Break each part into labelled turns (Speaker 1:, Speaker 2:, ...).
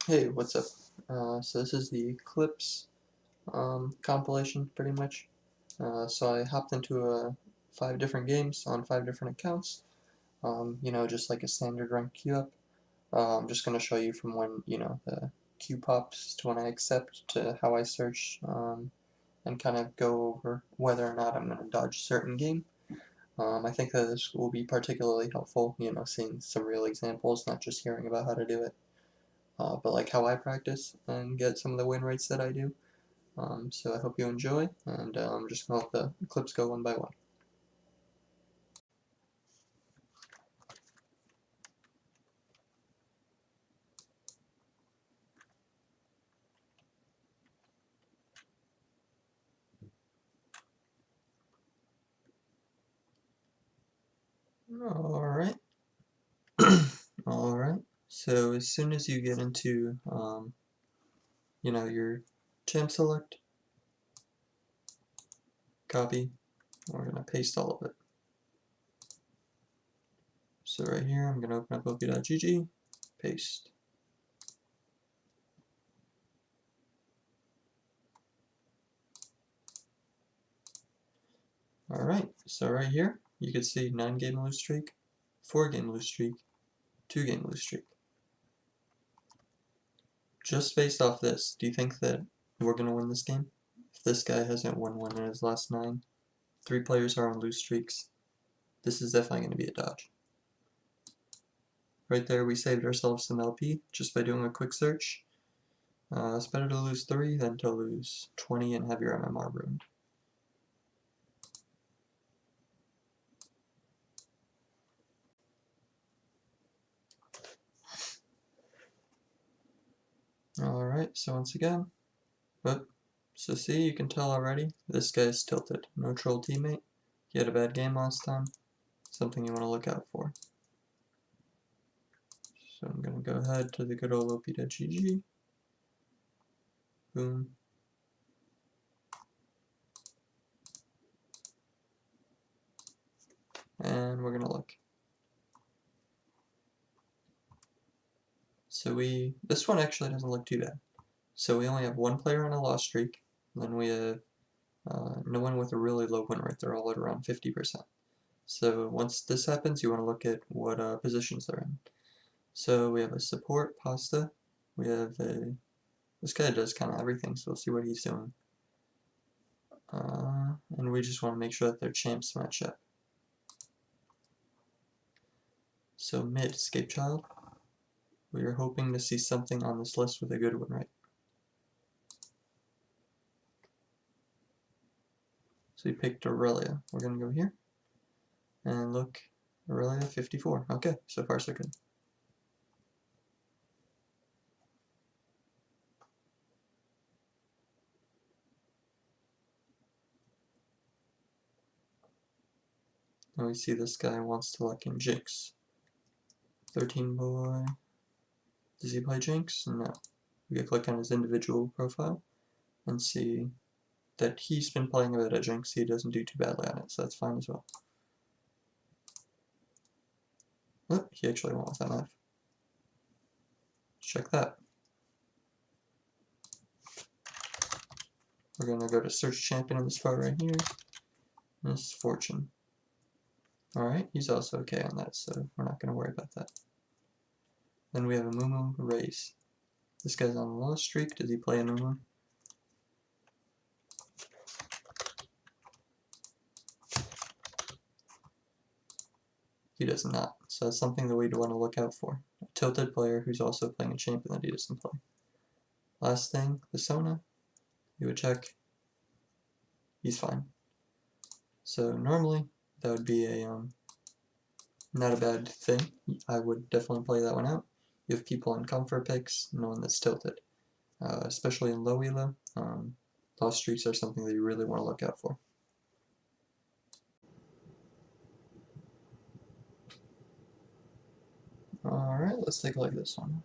Speaker 1: Hey, what's up? So this is the Clips compilation, pretty much. So I hopped into 5 different games on 5 different accounts. Just like a standard rank queue up. I'm just gonna show you from when the queue pops to when I accept to how I search, and kind of go over whether or not I'm gonna dodge a certain game. I think that this will be particularly helpful. Seeing some real examples, not just hearing about how to do it. But like how I practice and get some of the win rates that I do. So I hope you enjoy, and I'm just gonna let the clips go one by one. Alright. Alright. So as soon as you get into, your champ select, copy, we're gonna paste all of it. So right here, I'm gonna open up op.gg, paste. Alright, so right here, you can see 9-game lose streak, 4-game lose streak, 2-game lose streak. Just based off this, do you think that we're gonna win this game? If this guy hasn't won one in his last 9, 3 players are on lose streaks, this is definitely going to be a dodge. Right there we saved ourselves some LP just by doing a quick search. It's better to lose 3 than to lose 20 and have your MMR ruined. Alright, so once again, so see, you can tell already, this guy's tilted. No troll teammate, he had a bad game last time, something you want to look out for. So I'm going to go ahead to the good old op.gg, boom, and we're going to look. So this one actually doesn't look too bad. So we only have 1 player on a loss streak, and then we have no one with a really low win rate. They're all at around 50%. So once this happens, you want to look at what positions they're in. So we have a support, Pasta. We have this guy does kind of everything, so we'll see what he's doing. And we just want to make sure that their champs match up. So mid, Escape Child. We are hoping to see something on this list with a good win rate. So we picked Aurelia. We're going to go here. And look, Aurelia 54. Okay, so far so good. And we see this guy wants to lock in Jinx. 13 boy. Does he play Jinx? No. We can click on his individual profile and see that he's been playing a bit of Jinx. He doesn't do too badly on it, so that's fine as well. Oh, he actually went with MF. Check that. We're gonna go to search champion in this spot right here. And this is Fortune. Alright, he's also okay on that, so we're not gonna worry about that. Then we have a Mumu Raze. This guy's on a loss streak. Does he play a Mumu? He does not, so that's something that we'd want to look out for. A tilted player who's also playing a champion that he doesn't play. Last thing, the Sona. You would check. He's fine. So normally that would be a not a bad thing. I would definitely play that one out. You have people in comfort picks, no one that's tilted. Especially in low elo, loss streaks are something that you really want to look out for. Alright, let's take a look at this one.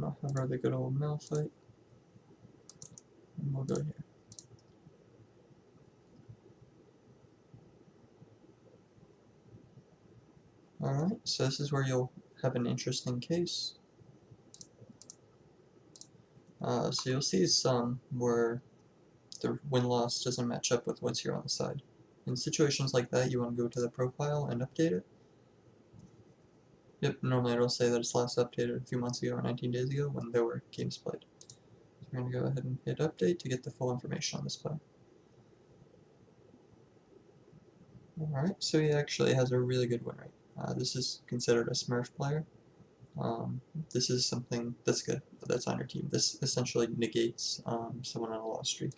Speaker 1: I'll have her the good old mill fight. And we'll go here. Alright, so this is where you'll have an interesting case. So you'll see some where the win-loss doesn't match up with what's here on the side. In situations like that, you want to go to the profile and update it. Yep, normally it'll say that it's last updated a few months ago or 19 days ago when there were games played. So we're going to go ahead and hit update to get the full information on this player. Alright, so he actually has a really good win rate. This is considered a Smurf player. This is something that's good, that's on your team. This essentially negates someone on a loss streak.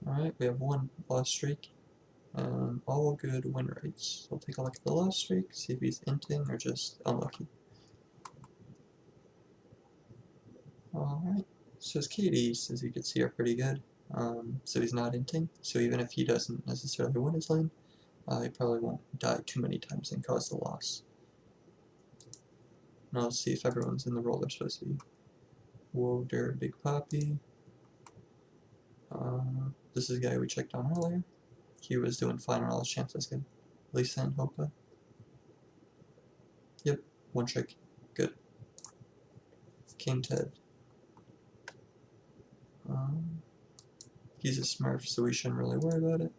Speaker 1: Alright, we have one loss streak, and all good win rates. So we'll take a look at the loss streak, see if he's inting or just unlucky. Alright, so his KDs, as you can see, are pretty good. So he's not inting, so even if he doesn't necessarily win his lane, he probably won't die too many times and cause the loss. Now let's see if everyone's in the role they're supposed to be. Whoa there, Big Poppy. This is the guy we checked on earlier. He was doing fine on all his chances, good. Lisa and Hopa. Yep, one trick. Good. King Ted. He's a Smurf, so we shouldn't really worry about it.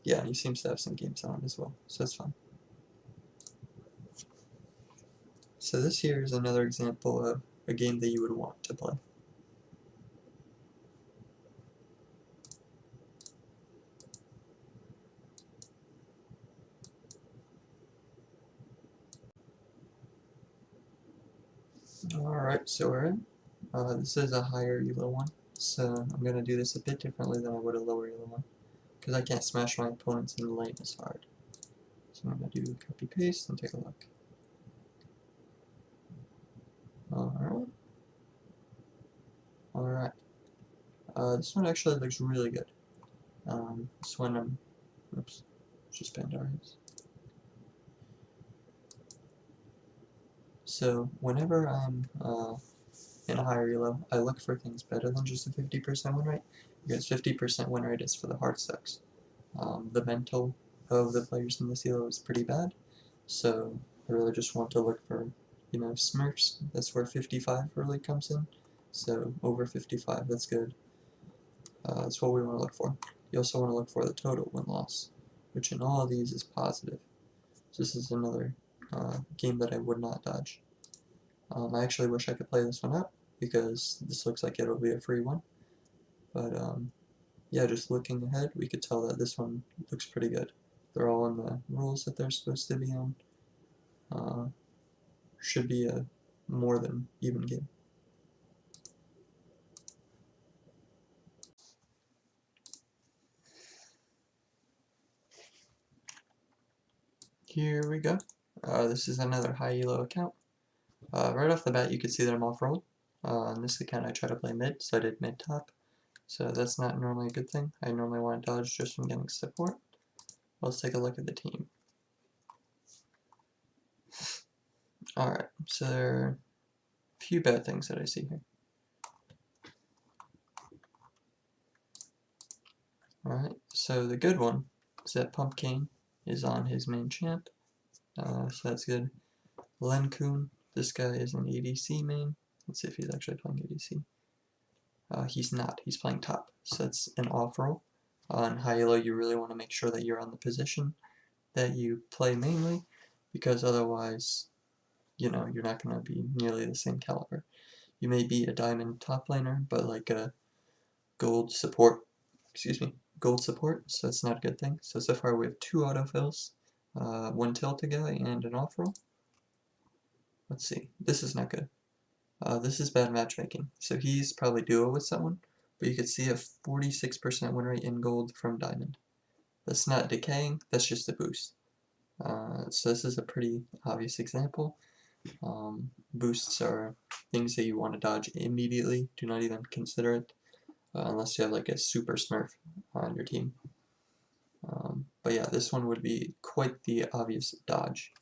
Speaker 1: Yeah, and he seems to have some games on as well, so that's fine. So this here is another example of a game that you would want to play. Alright, so we're in. This is a higher elo one, so I'm going to do this a bit differently than I would a lower elo one, because I can't smash my opponents in the lane as hard. So I'm going to do copy paste and take a look. Alright. This one actually looks really good. This one oops, just Pandaris. So whenever I'm in a higher elo, I look for things better than just a 50% win rate, because 50% win rate is for the hard stacks. The mental of the players in this elo is pretty bad, so I really just want to look for, Smurfs. That's where 55 really comes in. So over 55, that's good. That's what we want to look for. You also want to look for the total win-loss, which in all of these is positive. So this is another game that I would not dodge. I actually wish I could play this one out, because this looks like it'll be a free one. But yeah, just looking ahead, we could tell that this one looks pretty good. They're all in the rules that they're supposed to be on. Should be a more than even game. Here we go. This is another high elo account. Right off the bat, you can see that I'm off rolled. On this account, I try to play mid, so I did mid top. So that's not normally a good thing. I normally want to dodge just from getting support. Let's take a look at the team. Alright, so there are a few bad things that I see here. Alright, so the good one is that Pumpkin is on his main champ, so that's good. Lenkun, this guy is an ADC main. Let's see if he's actually playing ADC. He's not, he's playing top, so that's an off roll. On high elo, you really want to make sure that you're on the position that you play mainly, because otherwise, you're not going to be nearly the same caliber. You may be a diamond top laner, but like a gold support, so that's not a good thing. So far we have 2 autofills, one tilted guy, and an off roll. Let's see, this is not good. This is bad matchmaking. So he's probably duo with someone, but you can see a 46% win rate in gold from diamond. That's not decaying, that's just a boost. So this is a pretty obvious example. Boosts are things that you want to dodge immediately. Do not even consider it, unless you have like a super Smurf on your team. But yeah, this one would be quite the obvious dodge.